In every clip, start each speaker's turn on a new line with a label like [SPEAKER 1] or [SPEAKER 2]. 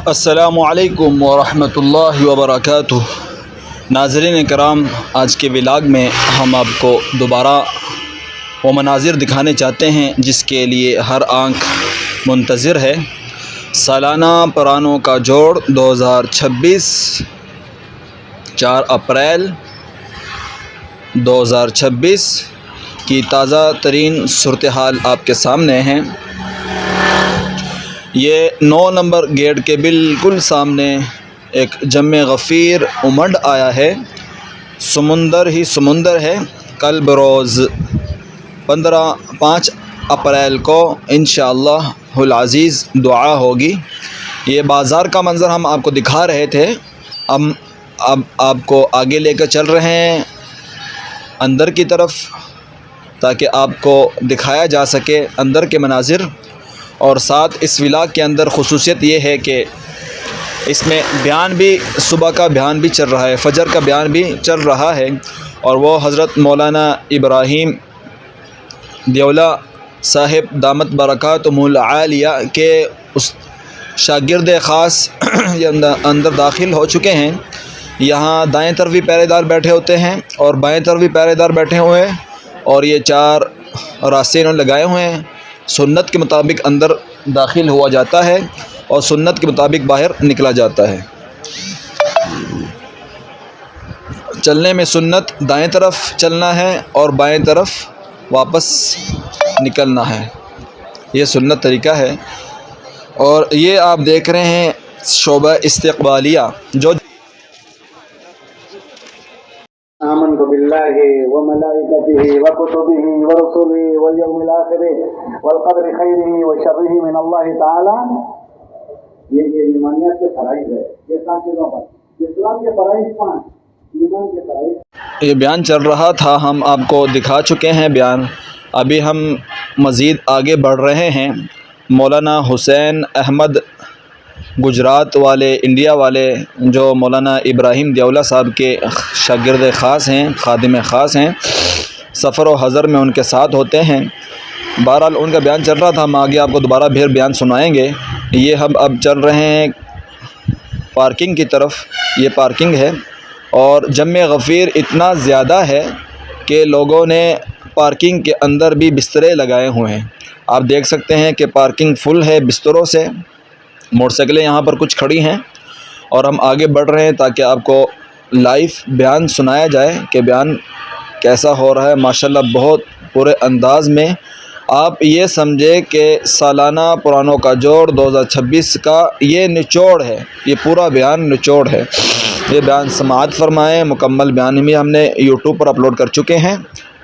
[SPEAKER 1] السلام علیکم ورحمۃ اللہ وبرکاتہ۔ ناظرین کرام، آج کے ولاگ میں ہم آپ کو دوبارہ وہ مناظر دکھانے چاہتے ہیں جس کے لیے ہر آنکھ منتظر ہے۔ سالانہ پرانوں کا جوڑ 2026 4 اپریل 2026 کی تازہ ترین صورتحال آپ کے سامنے ہیں۔ یہ 9 نمبر گیٹ کے بالکل سامنے ایک جم غفیر امڈ آیا ہے، سمندر ہی سمندر ہے۔ کل بروز 5 اپریل کو انشاءاللہ العزیز دعا ہوگی۔ یہ بازار کا منظر ہم آپ کو دکھا رہے تھے، اب آپ کو آگے لے کر چل رہے ہیں اندر کی طرف تاکہ آپ کو دکھایا جا سکے اندر کے مناظر۔ اور ساتھ اس ولاگ کے اندر خصوصیت یہ ہے کہ اس میں بیان بھی، صبح کا بیان بھی چل رہا ہے، فجر کا بیان بھی چل رہا ہے، اور وہ حضرت مولانا ابراہیم دیولہ صاحب دامت برکاتہم العالیہ کے اس شاگرد خاص اندر داخل ہو چکے ہیں۔ یہاں دائیں طرف بھی پہرے دار بیٹھے ہوتے ہیں اور بائیں طرف بھی پہرے دار بیٹھے ہوئے ہیں، اور یہ 4 راستے انہوں نے لگائے ہوئے ہیں۔ سنت کے مطابق اندر داخل ہوا جاتا ہے اور سنت کے مطابق باہر نکلا جاتا ہے۔ چلنے میں سنت دائیں طرف چلنا ہے اور بائیں طرف واپس نکلنا ہے، یہ سنت طریقہ ہے۔ اور یہ آپ دیکھ رہے ہیں شعبہ استقبالیہ جو
[SPEAKER 2] آمنت باللہ وملائکتہ وکتبہ ورسلہ والیوم الآخر والقدر خیرہ وشرہ من اللہ تعالی۔ یہ ایمانیات کے فرائض ہے، یہ 7 چیزوں پر اسلام کے فرائض 5، ایمان کے فرائض۔
[SPEAKER 1] یہ بیان چل رہا تھا، ہم آپ کو دکھا چکے ہیں بیان، ابھی ہم مزید آگے بڑھ رہے ہیں۔ مولانا حسین احمد گجرات والے، انڈیا والے، جو مولانا ابراہیم دیولہ صاحب کے شاگرد خاص ہیں، خادم خاص ہیں، سفر و حضر میں ان کے ساتھ ہوتے ہیں۔ بہرحال ان کا بیان چل رہا تھا، ہم آگے آپ کو دوبارہ پھر بیان سنائیں گے۔ یہ ہم اب چل رہے ہیں پارکنگ کی طرف، یہ پارکنگ ہے، اور جم غفیر اتنا زیادہ ہے کہ لوگوں نے پارکنگ کے اندر بھی بسترے لگائے ہوئے ہیں۔ آپ دیکھ سکتے ہیں کہ پارکنگ فل ہے بستروں سے، موٹر سائیکلیں یہاں پر کچھ کھڑی ہیں، اور ہم آگے بڑھ رہے ہیں تاکہ آپ کو لائیو بیان سنایا جائے کہ بیان کیسا ہو رہا ہے۔ ماشاءاللہ بہت پورے انداز میں، آپ یہ سمجھے کہ سالانہ پرانوں کا جوڑ 2026 کا یہ نچوڑ ہے، یہ پورا بیان نچوڑ ہے۔ یہ بیان سماعت فرمائیں، مکمل بیان بھی ہم نے یوٹیوب پر اپلوڈ کر چکے ہیں،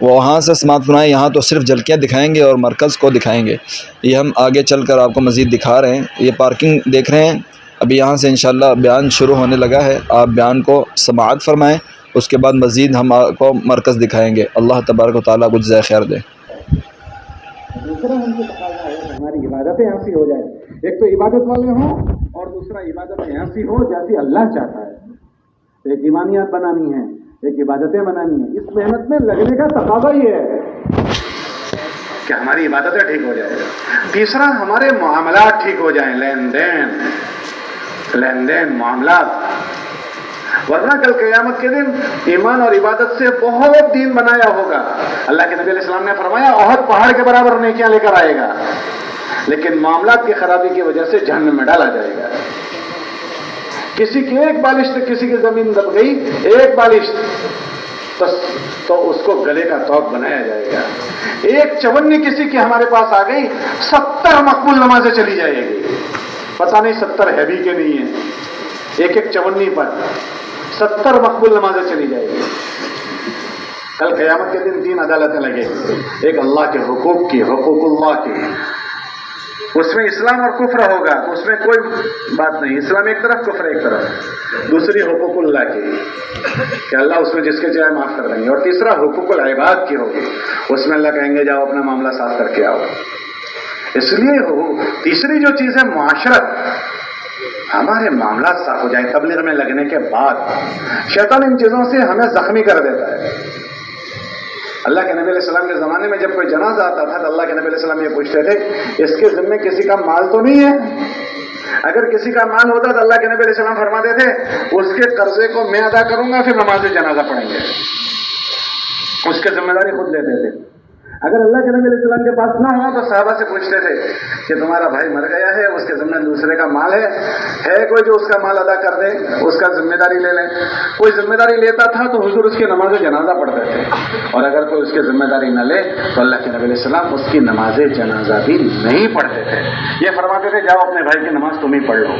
[SPEAKER 1] وہاں سے سماعت فرمائیں۔ یہاں تو صرف جھلکیاں دکھائیں گے اور مرکز کو دکھائیں گے، یہ ہم آگے چل کر آپ کو مزید دکھا رہے ہیں۔ یہ پارکنگ دیکھ رہے ہیں، ابھی یہاں سے انشاءاللہ بیان شروع ہونے لگا ہے، آپ بیان کو سماعت فرمائیں، اس کے بعد مزید ہم آپ کو مرکز دکھائیں گے۔ اللہ تبارک و تعالیٰ کچھ جزائے خیر دے۔
[SPEAKER 2] دوسرا ہم کو تقاضا ہے کہ ہماری عبادتیں ایسی ہو جائیں، ایک تو عبادت والے ہوں اور دوسرا عبادتیں ایسی ہو جیسی اللہ چاہتا ہے۔ ایک ایمانیات بنانی ہے، ایک عبادتیں بنانی ہیں، اس محنت میں لگنے کا تقاضا یہ ہے کہ ہماری عبادتیں ٹھیک ہو جائیں، تیسرا ہمارے معاملات ٹھیک ہو جائیں، لین دین معاملات، ورنہ کل قیامت کے دن ایمان اور عبادت سے بہت دین بنایا ہوگا۔ اللہ کے نبی علیہ السلام نے فرمایا احد پہاڑ کے برابر نیکیاں لے کر آئے گا، لیکن معاملات کی خرابی کی وجہ سے جہنم میں ڈالا جائے گا۔ کسی کی ایک بالشت کسی کی زمین دب گئی، ایک بالشت، تو اس کو گلے کا توق بنایا جائے گا۔ ایک چونی کسی کی ہمارے پاس آ گئی، 70 مقبول نمازیں چلی جائے گی، پتہ نہیں 70 ہے بھی کہ نہیں ہے، ایک چونی پر 70 مقبول نمازیں چلی جائے گی۔ کل قیامت کے دن 3 عدالتیں لگے گی، ایک اللہ کے حقوق کی، حقوق اللہ کی، اس میں اسلام اور کفر ہوگا، اس میں کوئی بات نہیں، اسلام ایک طرف کفر ایک طرف، دوسری حقوق اللہ کی کہ اللہ اس میں جس کے چاہے معاف کر دیں گے، اور تیسرا حقوق العباد کی ہوگی، اس میں اللہ کہیں گے جاؤ اپنا معاملہ صاف کر کے آؤ۔ اس لیے تیسری جو چیز ہے معاشرت، ہمارے معاملات صاف ہو جائیں۔ تبلیغ میں لگنے کے بعد شیطان ان چیزوں سے ہمیں زخمی کر دیتا ہے۔ اللہ کے نبی علیہ السلام کے زمانے میں جب کوئی جنازہ آتا تھا تو اللہ کے نبی علیہ السلام یہ پوچھتے تھے اس کے ذمے کسی کا مال تو نہیں ہے؟ اگر کسی کا مال ہوتا تو اللہ کے نبی علیہ السلام فرماتے تھے اس کے قرضے کو میں ادا کروں گا، پھر نماز جنازہ پڑھیں گے، اس کی ذمہ داری خود لیتے تھے۔ اگر اللہ کے نبی علیہ السلام کے پاس نہ ہو تو صحابہ سے پوچھتے تھے کہ تمہارا بھائی مر گیا ہے، اس کے ذمہ دوسرے کا مال ہے کوئی جو اس کا مال ادا کر دے، اس کا ذمہ داری لے لیں۔ کوئی ذمہ داری لیتا تھا تو حضور اس کی نماز جنازہ پڑھتے تھے، اور اگر کوئی اس کی ذمہ داری نہ لے تو اللہ کے نبی علیہ السلام اس کی نماز جنازہ بھی نہیں پڑھتے تھے۔ یہ فرماتے تھے جاؤ اپنے بھائی کی نماز تم ہی پڑھ لو۔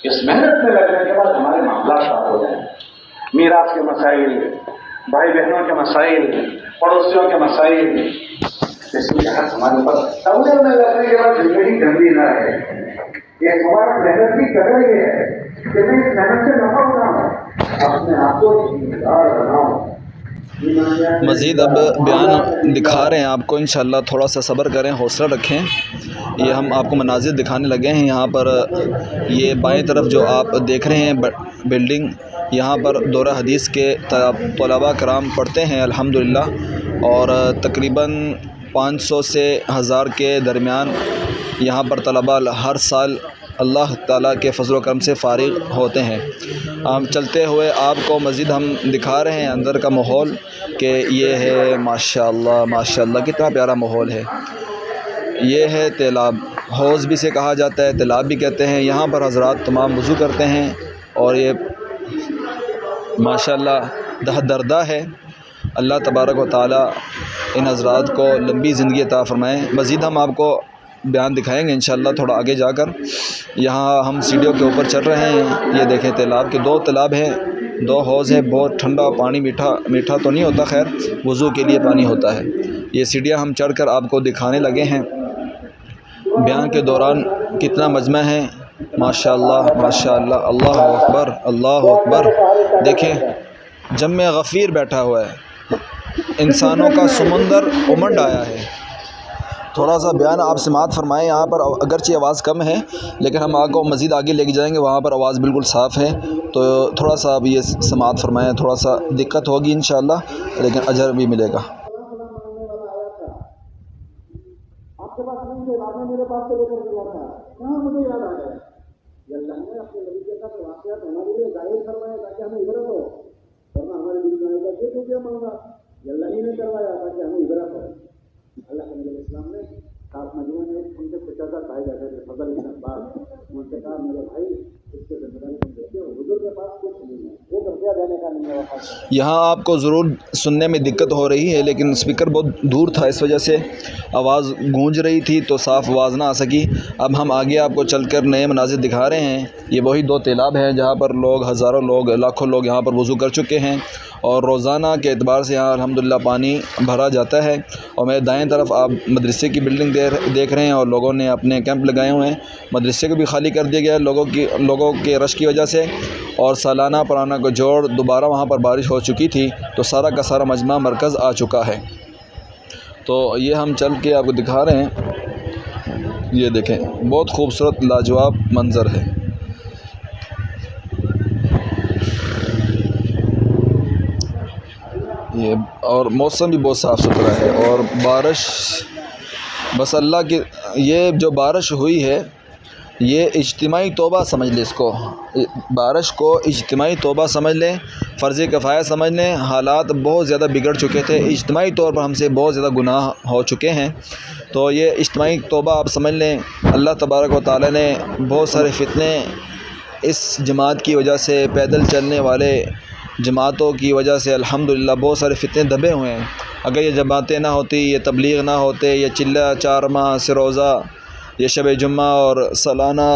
[SPEAKER 2] اس محنت میں لگنے کے بعد ہمارے معاملات صاف ہو جائیں، میراث کے مسائل، بھائی بہنوں کے مسائل، پڑوسیوں کے مسائل، اس لیے ہمارے اوپر سمجھنے میں لگنے کے بعد زندگی گندی نہ ہے۔ یہ ہمارا محنت کی قدر یہ ہے کہ میں اس محنت سے نفع اٹھاؤں، اپنے آپ کو دیندار بناؤں۔
[SPEAKER 1] مزید اب بیان دکھا رہے ہیں آپ کو، انشاءاللہ تھوڑا سا صبر کریں، حوصلہ رکھیں۔ یہ ہم آپ کو مناظر دکھانے لگے ہیں۔ یہاں پر یہ بائیں طرف جو آپ دیکھ رہے ہیں بلڈنگ، یہاں پر دورہ حدیث کے طلباء کرام پڑھتے ہیں الحمدللہ، اور تقریباً 500 سے 1000 کے درمیان یہاں پر طلباء ہر سال اللہ تعالیٰ کے فضل و کرم سے فارغ ہوتے ہیں۔ ہم چلتے ہوئے آپ کو مزید ہم دکھا رہے ہیں اندر کا ماحول کہ یہ ہے ماشاءاللہ ماشاءاللہ کتنا پیارا ماحول ہے۔ یہ ہے تیلاب، حوض بھی سے کہا جاتا ہے، تیلاب بھی کہتے ہیں۔ یہاں پر حضرات تمام وضو کرتے ہیں، اور یہ ماشاءاللہ دردہ ہے۔ اللہ تبارک و تعالیٰ ان حضرات کو لمبی زندگی عطا فرمائیں۔ مزید ہم آپ کو بیان دکھائیں گے انشاءاللہ تھوڑا آگے جا کر۔ یہاں ہم سیڑھیوں کے اوپر چڑھ رہے ہیں۔ یہ دیکھیں تیلاب کے 2 تالاب ہیں، 2 حوض ہیں، بہت ٹھنڈا پانی، میٹھا تو نہیں ہوتا، خیر وضو کے لیے پانی ہوتا ہے۔ یہ سیڑھیاں ہم چڑھ کر آپ کو دکھانے لگے ہیں۔ بیان کے دوران کتنا مجمع ہے، ماشاءاللہ ماشاءاللہ، اللہ اکبر اللہ اکبر۔ دیکھیں جمع غفیر بیٹھا ہوا ہے، انسانوں کا سمندر امنڈ آیا ہے۔ تھوڑا سا بیان آپ سماعت فرمائیں۔ یہاں پر اگرچہ آواز کم ہے لیکن ہم آپ کو مزید آگے لے کے جائیں گے، وہاں پر آواز بالکل صاف ہے، تو تھوڑا سا اب یہ سماعت فرمائیں۔ تھوڑا سا دقت ہوگی انشاءاللہ لیکن اجر بھی ملے گا۔
[SPEAKER 2] آپ کے پاس نہیں تھے، آپ نے میرے پاس سے لے کر کے تھا، کہاں مجھے یاد آ گیا؟ یہ اللہ نے اپنے نبی کے ساتھ واقعات ہمارے لیے ظاہر کروایا تاکہ ہمیں عبرت ہو، ورنہ ہمارے دل میں آئے گا یہ تو کیا مانگا، یہ اللہ ہی نے کروایا تاکہ ہمیں عبرت ہو۔ اللہ کے نبی علیہ السلام نے خاص مجموعے میں ان سے پوچھا تھا بھائی جیسے کہ فضل بن عباس، ان سے کہا میرے بھائی اس کے ذمہ داری تم دیتے ہو، حضور کے پاس کچھ نہیں ہے، وہ درجہ دینے کا نہیں ہے وفات۔
[SPEAKER 1] یہاں آپ کو ضرور سننے میں دقت ہو رہی ہے لیکن اسپیکر بہت دور تھا، اس وجہ سے آواز گونج رہی تھی تو صاف آواز نہ آ سکی۔ اب ہم آگے آپ کو چل کر نئے مناظر دکھا رہے ہیں۔ یہ وہی 2 تیلاب ہیں جہاں پر لوگ، ہزاروں لوگ، لاکھوں لوگ یہاں پر وضو کر چکے ہیں، اور روزانہ کے اعتبار سے یہاں الحمدللہ پانی بھرا جاتا ہے۔ اور میرے دائیں طرف آپ مدرسے کی بلڈنگ دیکھ رہے ہیں، اور لوگوں نے اپنے کیمپ لگائے ہوئے ہیں۔ مدرسے کو بھی خالی کر دیا گیا ہے لوگوں کے رش کی وجہ سے، اور سالانہ پرانا کو جوڑ دوبارہ وہاں پر بارش ہو چکی تھی تو سارا کا سارا مجمع مرکز آ چکا ہے۔ تو یہ ہم چل کے آپ کو دکھا رہے ہیں۔ یہ دیکھیں بہت خوبصورت لاجواب منظر ہے۔ یہ اور موسم بھی بہت صاف ستھرا ہے، اور بارش بس اللہ کی، یہ جو بارش ہوئی ہے یہ اجتماعی توبہ سمجھ لیں، اس کو بارش کو اجتماعی توبہ سمجھ لیں، فرض کفایہ سمجھ لیں۔ حالات بہت زیادہ بگڑ چکے تھے، اجتماعی طور پر ہم سے بہت زیادہ گناہ ہو چکے ہیں، تو یہ اجتماعی توبہ آپ سمجھ لیں۔ اللہ تبارک و تعالیٰ نے بہت سارے فتنے اس جماعت کی وجہ سے، پیدل چلنے والے جماعتوں کی وجہ سے الحمدللہ بہت سارے فتنے دبے ہوئے ہیں۔ اگر یہ جماعتیں نہ ہوتی، یہ تبلیغ نہ ہوتے، یہ چلہ چارما سروزہ، یہ شب جمعہ اور سالانہ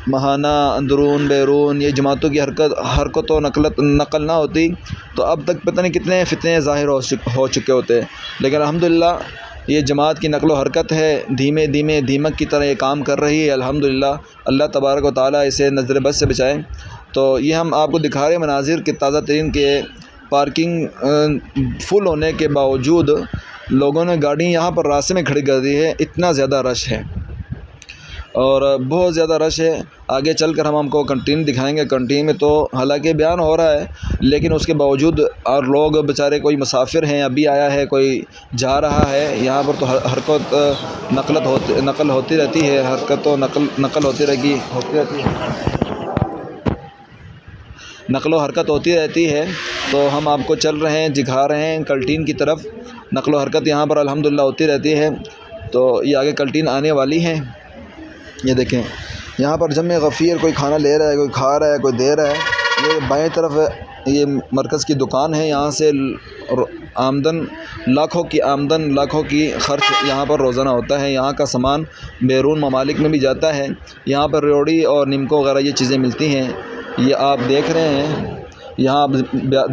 [SPEAKER 1] ماہانہ اندرون بیرون، یہ جماعتوں کی حرکت و نقل نہ ہوتی تو اب تک پتہ نہیں کتنے فتنے ظاہر ہو چکے ہوتے۔ لیکن الحمدللہ یہ جماعت کی نقل و حرکت ہے، دھیمے دھیمے دیمک کی طرح یہ کام کر رہی ہے الحمدللہ۔ اللہ تبارک و تعالیٰ اسے نظر بد سے بچائے۔ تو یہ ہم آپ کو دکھا رہے ہیں مناظر کہ تازہ ترین کے پارکنگ فل ہونے کے باوجود لوگوں نے گاڑی یہاں پر راستے میں کھڑی کر دی ہے، اتنا زیادہ رش ہے۔ اور بہت زیادہ رش ہے. آگے چل کر ہم کو کنٹین دکھائیں گے. کنٹین میں تو حالانکہ بیان ہو رہا ہے لیکن اس کے باوجود اور لوگ بیچارے کوئی مسافر ہیں, ابھی آیا ہے, کوئی جا رہا ہے. یہاں پر تو حرکت نقل ہوتی رہتی ہے, حرکت و نقل ہوتی رہتی ہے, نقل و حرکت ہوتی رہتی ہے. تو ہم آپ کو چل رہے ہیں, دکھا رہے ہیں کلٹین کی طرف. نقل و حرکت یہاں پر الحمدللہ ہوتی رہتی ہے. تو یہ آگے کلٹین آنے والی ہیں. یہ دیکھیں یہاں پر جمع غفیر, کوئی کھانا لے رہا ہے, کوئی کھا رہا ہے, کوئی دے رہا ہے. یہ بائیں طرف یہ مرکز کی دکان ہے. یہاں سے آمدن لاکھوں کی خرچ یہاں پر روزانہ ہوتا ہے. یہاں کا سامان بیرون ممالک میں بھی جاتا ہے. یہاں پر ریوڑی اور نمکو وغیرہ یہ چیزیں ملتی ہیں. یہ آپ دیکھ رہے ہیں. یہاں آپ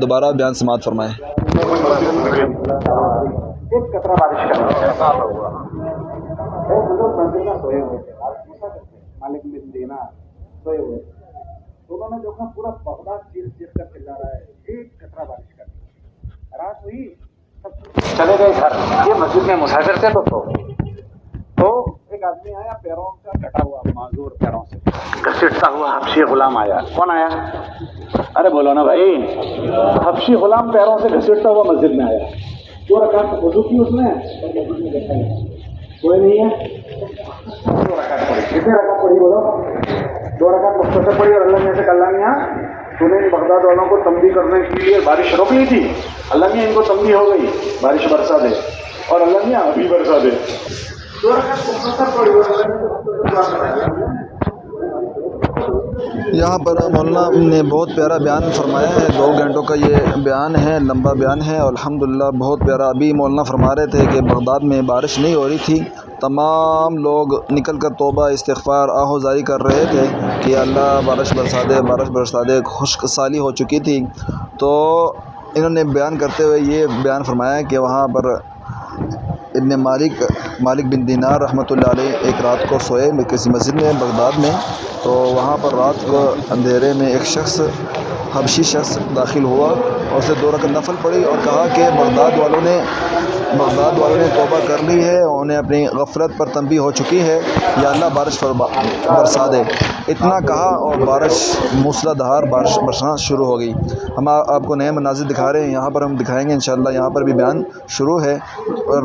[SPEAKER 1] دوبارہ بیان سماعت فرمائیں.
[SPEAKER 2] ایک قطرہ بارش کا منزل میں سوئے ہوئے تھے, مالک بن دینار سوئے ہوئے تھے. تو انہوں نے دیکھا پورا بغداد چیخ چیخ کر چلا رہا ہے, ایک قطرہ بارش کا. رات ہوئی, سب چلے گئے گھر. یہ مسجد میں مسافر تھے تو ایک آدمی آیا, پیروں کا کٹا ہوا, معذور پیروں سے گھسیٹتا ہوا حبشی غلام آیا. کون آیا؟ ارے بولو نا بھائی. حبشی غلام پیروں سے گھسیٹتا ہوا مسجد میں آیا. 2 رکعت وضو کی اس نے, کوئی نہیں ہے. 2 رکعت پڑھی. کتنے رکعت پڑھی بولو؟ 2 رکعت مختصر پڑھی. اور اللہ نے سے اللہ میاں تو نے بغداد والوں کو تنبیہ کرنے کے لیے بارش روک لی تھی. اللہ میاں ان کو تنبیہ ہو گئی, بارش برسا دے. اور اللہ میاں ابھی برسا دے. 2 رکعت مختصر پڑھی اور اللہ نے
[SPEAKER 1] یہاں پر مولانا نے بہت پیارا بیان فرمایا ہے. 2 گھنٹوں کا یہ بیان ہے, لمبا بیان ہے. الحمدللہ بہت پیارا. ابھی مولانا فرما رہے تھے کہ بغداد میں بارش نہیں ہو رہی تھی. تمام لوگ نکل کر توبہ استغفار آہوزاری کر رہے تھے کہ اللہ بارش برسا دے, بارش برسا دے. خشک سالی ہو چکی تھی. تو انہوں نے بیان کرتے ہوئے یہ بیان فرمایا کہ وہاں پر ابن مالک بن دینار رحمۃ اللہ علیہ ایک رات کو سوئے کسی مسجد میں بغداد میں. تو وہاں پر رات کو اندھیرے میں ایک حبشی شخص داخل ہوا اور اسے 2 رکعت نفل پڑھی اور کہا کہ بغداد والوں نے توبہ کر لی ہے, انہیں اپنی غفلت پر تنبیہ ہو چکی ہے, یا اللہ بارش برسا دے. اتنا کہا اور بارش موسلا دھار بارش برسنا شروع ہو گئی. ہم آپ کو نئے مناظر دکھا رہے ہیں. یہاں پر ہم دکھائیں گے انشاءاللہ. یہاں پر بھی بیان شروع ہے.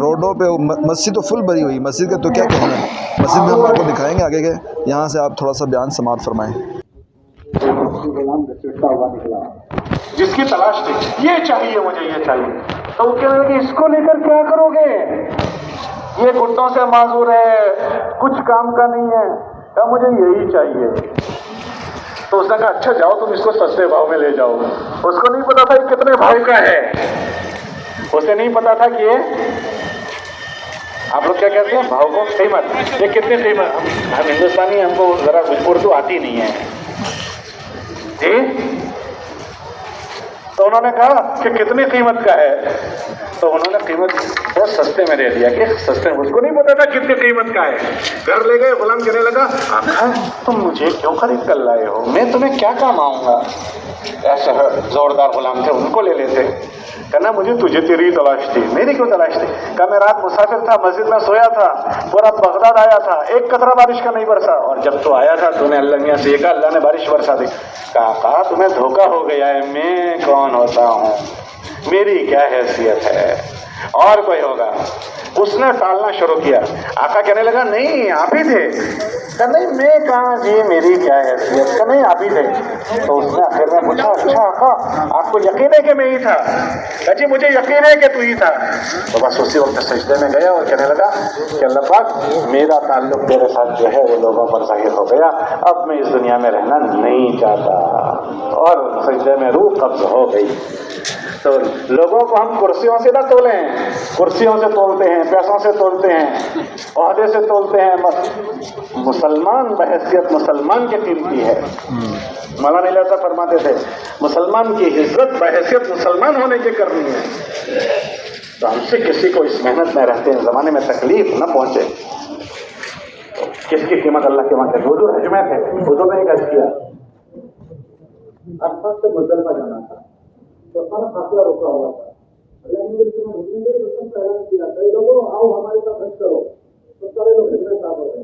[SPEAKER 1] روڈوں پہ مسجد تو فل بھری ہوئی. مسجد کا تو کیا کہنا ہے, مسجد میں ہم آپ کو دکھائیں گے آگے کے. یہاں سے آپ تھوڑا سا بیان سماعت فرمائیں.
[SPEAKER 2] جس کی تلاش تھی, یہ چاہیے مجھے, یہ چاہیے. تو وہ کہنے لگے اس کو لے کر کیا کرو گے, یہ گھٹنوں سے معذور ہے, کچھ کام کا نہیں ہے. کہا مجھے یہی چاہیے. تو اس نے کہا اچھا جاؤ تم اس کو سستے بھاؤ میں لے جاؤ. اس کو نہیں پتا تھا یہ کتنے بھاؤ کا ہے. اسے نہیں پتا تھا کہ یہ, آپ لوگ کیا کہتے ہیں بھاؤ کو, قیمت, یہ کتنے قیمت. ہم ہندوستانی, ہم کو ذرا اردو آتی نہیں ہے جی. تو انہوں نے کہا کہ کتنی قیمت کا ہے. تو انہوں نے قیمت بہت سستے میں دے دیا کہ سستے. اس کو نہیں پتا تھا کتنی قیمت کا ہے. گھر لے گئے, غلام کہنے لگا آقا تم مجھے کیوں خرید کر لائے ہو, میں تمہیں کیا کام آؤں گا. ایسے زوردار غلام تھے, ان کو لے لیتے. کہنا مجھے تجھے تیری تلاش تھی, میری کیوں تلاش تھی. کہا میں رات مسافر تھا, مسجد میں سویا تھا, پورا بغداد آیا تھا, ایک قطرہ بارش کا نہیں برسا. اور جب تو آیا تھا تو نے اللہ میاں سے یہ کہا اللہ نے بارش برسا دی. کہا تمہیں دھوکہ ہو گیا ہے, میں کون ہوتا ہوں, میری کیا حیثیت ہے, اور کوئی ہوگا. اس نے ٹالنا شروع کیا. آقا کہنے لگا نہیں آپ ہی تھے. کہ نہیں میں کہاں جی, میری کیا حیثیت. کہ نہیں آپ ہی تھے. تو اس نے آخر میں پوچھا اچھا آقا آپ کو یقین ہے کہ میں ہی تھا. کہ جی مجھے یقین ہے کہ تو ہی تھا. تو بس اسی وقت سجدے میں گیا اور کہنے لگا کہ اللہ پاک میرا تعلق تیرے ساتھ جو ہے وہ لوگوں پر ظاہر ہو گیا, اب میں اس دنیا میں رہنا نہیں چاہتا. اور سجدے میں روح قبض ہو گئی. تو لوگوں کو ہم کرسیوں سے نہ تولیں, کرسیوں سے تولتے ہیں, پیسوں سے تولتے ہیں, عہدے سے تولتے ہیں. مسلمان بحیثیت مسلمان کی قیمتی ہے. مولانا علیہ صاحب فرماتے تھے مسلمان کی عزت بحیثیت مسلمان ہونے کی کرنی ہے. تو ہم سے کسی کو اس محنت میں رہتے ہیں زمانے میں تکلیف نہ پہنچے. کس کی قیمت اللہ کے وہاں ہے. 2 حج میں تھے, حضور نے ایک حج کیا, عرفات سے مزدلفہ جانا تھا. تو سارا فاصلہ روکا ہوا تھا. اللہ نے گھومنے گئے تو سب کا اعلان کیا, کئی لوگوں آؤ ہمارے ساتھ حج کرو. تو سارے لوگ حج میں شامل ہو گئے.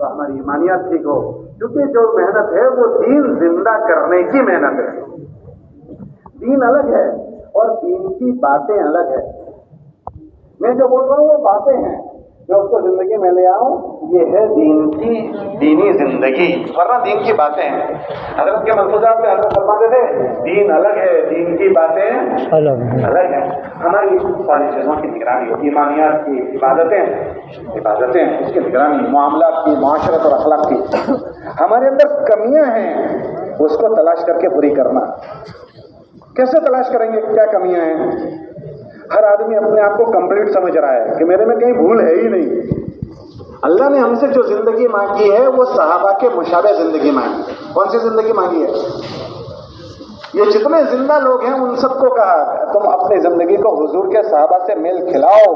[SPEAKER 2] تو ہماری ایمانیات ٹھیک ہو. کیونکہ جو محنت ہے وہ دین زندہ کرنے کی محنت ہے. دین الگ ہے اور دین کی باتیں الگ ہے. میں جو بول رہا ہوں وہ باتیں ہیں، میں اس کو زندگی میں لے آؤں، یہ ہے دینی زندگی، ورنہ دین کی باتیں ہیں. حضرت کے ملفوظات میں حضرت فرماتے تھے دین الگ ہے، دین کی باتیں الگ ہیں. ہماری ساری چیزوں کی نگرانی ہوتی ہے، ایمانیات کی، عبادتیں اس کی نگرانی، معاملات کی، معاشرت اور اخلاق کی. ہمارے اندر کمیاں ہیں، اس کو تلاش کر کے پوری کرنا. کیسے تلاش کریں گے کیا کمیاں ہیں؟ ہر آدمی اپنے آپ کو کمپلیٹ سمجھ رہا ہے کہ میرے میں کہیں بھول ہے ہی نہیں. اللہ نے ہم سے جو زندگی مانگی ہے وہ صحابہ کے مشابہ زندگی مانگی ہے. کون سی زندگی مانگی ہے؟ یہ جتنے زندہ لوگ ہیں ان سب کو کہا تم اپنی زندگی کو حضور کے صحابہ سے میل کھلاؤ،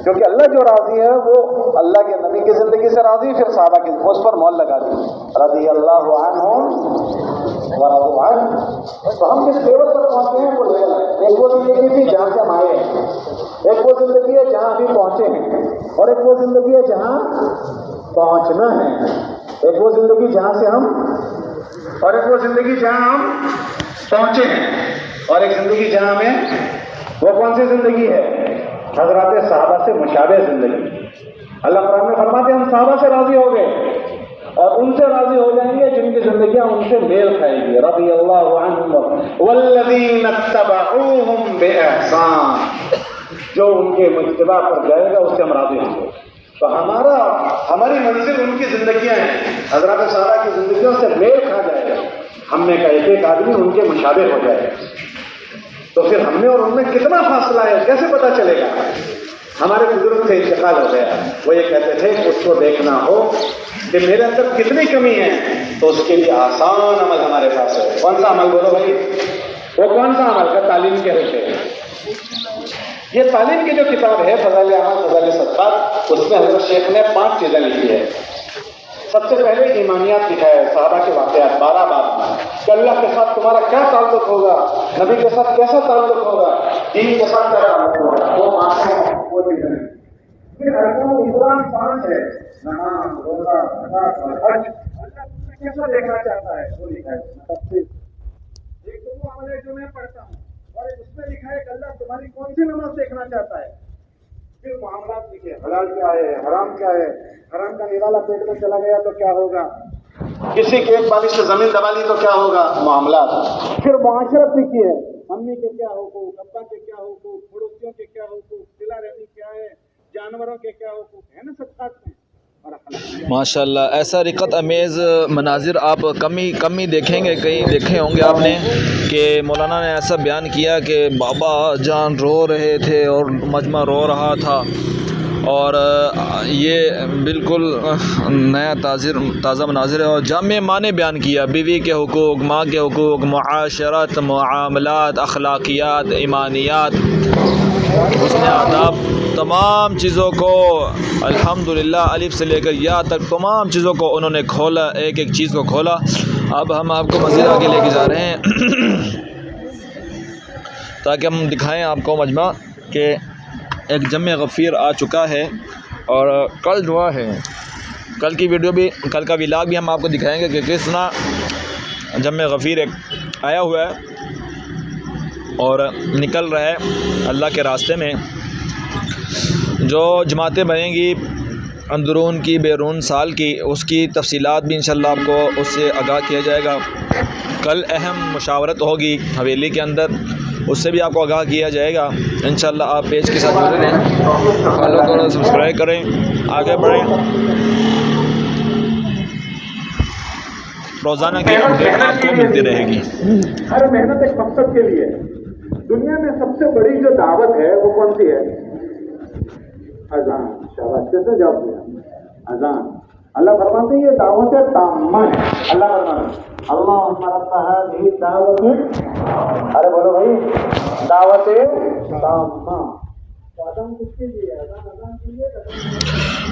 [SPEAKER 2] کیونکہ اللہ جو راضی ہے وہ اللہ کے نبی کی زندگی سے راضی، پھر صحابہ کی، اس پر مول لگا دی رضی اللہ عنہم ورضوا عنہ. تو ہم جس لیول پر پہنچے ہیں وہ لیول ہے. ایک وہ زندگی تھی جہاں سے ہم آئے ہیں، ایک وہ زندگی ہے جہاں ابھی پہنچے ہیں، اور ایک وہ زندگی ہے جہاں پہنچنا ہے. ایک وہ زندگی جہاں سے ہم، اور ایک وہ زندگی جہاں ہم پہنچے ہیں، اور ایک زندگی جہاں میں، وہ کون سی زندگی ہے؟ حضرات صحابہ سے مشابہ زندگی. اللہ قرآن میں فرماتے ہیں ہم صحابہ سے راضی ہو گئے اور ان سے راضی ہو جائیں گے جن کی زندگیاں ان سے میل کھائیں گی. رضی اللہ عنہم والذین اتبعوہم بإحسان. جو ان کے متباع پر جائے گا اس سے ہم راضی ہوں گے. تو ہماری منزل ان کی زندگیاں ہیں. حضرات صحابہ کی زندگیوں سے میل کھا جائے گا، ہم میں کا ایک آدمی ان کے مشابہ ہو جائے گا، تو پھر ہم میں اور ان میں کتنا فاصلہ ہے کیسے پتہ چلے گا؟ ہمارے بزرگ سے انتقال ہو گیا، وہ یہ کہتے تھے اس کو دیکھنا ہو کہ میرے اندر کتنی کمی ہے تو اس کے لیے آسان عمل ہمارے پاس ہے. کون سا عمل بولو بھائی؟ وہ کون سا عمل کا تعلیم کہہ رہے تھے؟ یہ تعلیم کی جو کتاب ہے فضائل اعمال فضائل صدقات، اس میں حضرت شیخ نے 5 چیزیں لکھی ہے. سب سے پہلے ایمانیات لکھا ہے، صحابہ کے واقعات 12 باب کہ اللہ کے ساتھ تمہارا کیا تعلق ہوگا، نبی کے ساتھ کیسا تعلق ہوگا، دین کے ساتھ کیا تعلق ہوگا، وہ باتیں وہ چیزیں. پھر ارکان اسلام 5 ہے، نماز، روزہ، زکات اور حج. اللہ کیسا دیکھنا چاہتا ہے وہ لکھا ہے. ایک تو وہ عمل ہے جو میں پڑھتا ہوں، اور اس میں لکھا ہے کہ اللہ تمہاری کون سی نماز دیکھنا چاہتا ہے. پھر معاملات لکھے، حلال کیا ہے، حرام کیا ہے، حرام کا نوالا پیٹ میں چلا گیا تو کیا ہوگا، کسی کے ایک بارش سے زمین دبا لی تو کیا ہوگا، معاملات. پھر معاشرت لکھی ہے، امی کے کیا حقوق، ابا کے کیا حقوق، پڑوسیوں کے کیا حقوق، صلہ رحمی کیا ہے، جانوروں کے کیا حقوق ہے نا صدقات میں.
[SPEAKER 1] ماشاء اللہ ایسا رقت امیز مناظر آپ کم ہی دیکھیں گے. کہیں دیکھے ہوں گے آپ نے کہ مولانا نے ایسا بیان کیا کہ بابا جان رو رہے تھے اور مجمع رو رہا تھا، اور یہ بالکل نیا تازہ مناظر ہے. اور جامع معنی بیان کیا، بیوی کے حقوق، ماں کے حقوق، معاشرت، معاملات، اخلاقیات، ایمانیات، حسن آداب، تمام چیزوں کو الحمدللہ الف سے لے کر یا تک تمام چیزوں کو انہوں نے کھولا، ایک ایک چیز کو کھولا. اب ہم آپ کو مزید آگے لے کے جا رہے ہیں تاکہ ہم دکھائیں آپ کو مجمع کہ ایک جمع غفیر آ چکا ہے، اور کل دعا ہے. کل کی ویڈیو بھی، کل کا ولاگ بھی ہم آپ کو دکھائیں گے کہ کس طرح جمع غفیر ایک آیا ہوا ہے اور نکل رہا ہے اللہ کے راستے میں. جو جماعتیں بنیں گی اندرون کی بیرون سال کی، اس کی تفصیلات بھی انشاءاللہ آپ کو اس سے آگاہ کیا جائے گا. کل اہم مشاورت ہوگی حویلی کے اندر، اس سے بھی آپ کو آگاہ کیا جائے گا انشاءاللہ. آپ پیج کے ساتھ جڑے رہیں، فالو کریں، سبسکرائب کریں، آگے بڑھیں. روزانہ کی اپڈیٹ آپ کو ملتی رہے گی.
[SPEAKER 2] ہر محنت ایک مقصد کے لیے. دنیا میں سب سے بڑی جو دعوت ہے وہ کون سی ہے؟ اذان. شاباش، کیسے جواب دیا؟ اذان. اللہ فرماتے ہیں یہ دعوت تامہ ہے. اللہ فرماتے اللہم رب ہذہ دعوت، ارے بولو بھائی، دعوت تامہ.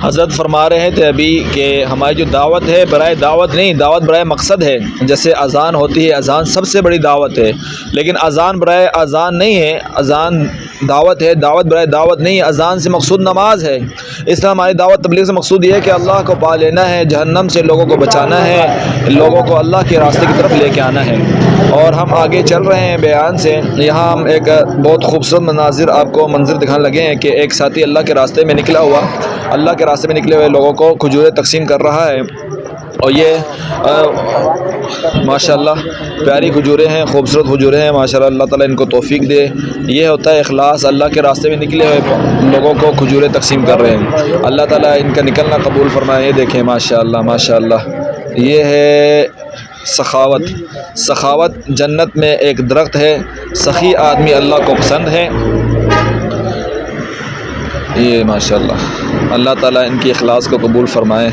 [SPEAKER 1] حضرت فرما رہے تھے ابھی کہ ہماری جو دعوت ہے برائے دعوت نہیں، دعوت برائے مقصد ہے. جیسے اذان ہوتی ہے، اذان سب سے بڑی دعوت ہے، لیکن اذان برائے اذان نہیں ہے. اذان دعوت ہے، دعوت برائے دعوت نہیں. اذان سے مقصود نماز ہے. اس طرح ہماری دعوت تبلیغ سے مقصود یہ ہے کہ اللہ کو پا لینا ہے، جہنم سے لوگوں کو بچانا ہے، لوگوں کو اللہ کے راستے کی طرف لے کے آنا ہے. اور ہم آگے چل رہے ہیں بیان سے. یہاں ہم ایک بہت خوبصورت منظر دکھانے لگے ہیں کہ ایک ساتھی اللہ کے راستے میں نکلا ہوا، اللہ کے راستے میں نکلے ہوئے لوگوں کو کھجوریں تقسیم کر رہا ہے. اور یہ ماشاءاللہ پیاری کھجوریں ہیں، خوبصورت کھجوریں ہیں ماشاءاللہ. اللہ تعالیٰ ان کو توفیق دے. یہ ہوتا ہے اخلاص، اللہ کے راستے میں نکلے ہوئے لوگوں کو کھجوریں تقسیم کر رہے ہیں. اللہ تعالیٰ ان کا نکلنا قبول فرمائے. یہ دیکھیں ماشاءاللہ ماشاءاللہ، یہ ہے سخاوت. سخاوت جنت میں ایک درخت ہے. سخی آدمی اللہ کو پسند ہے. یہ ماشاءاللہ اللہ تعالیٰ ان کی اخلاص کو قبول فرمائے.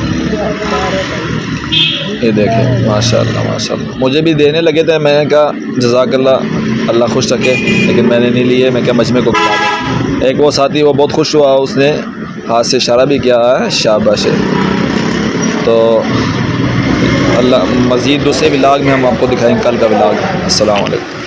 [SPEAKER 1] یہ دیکھیں ماشاءاللہ ماشاءاللہ. مجھے بھی دینے لگے تھے، میں نے کہا جزاک اللہ، اللہ خوش رکھے، لیکن میں نے نہیں لیے. میں کہا مجمع کو کھلا دیں. ایک وہ ساتھی وہ بہت خوش ہوا، اس نے ہاتھ سے اشارہ بھی کیا ہے، شاباش. تو اللہ مزید دوسرے ولاگ میں ہم آپ کو دکھائیں، کل کا ولاگ. السلام علیکم.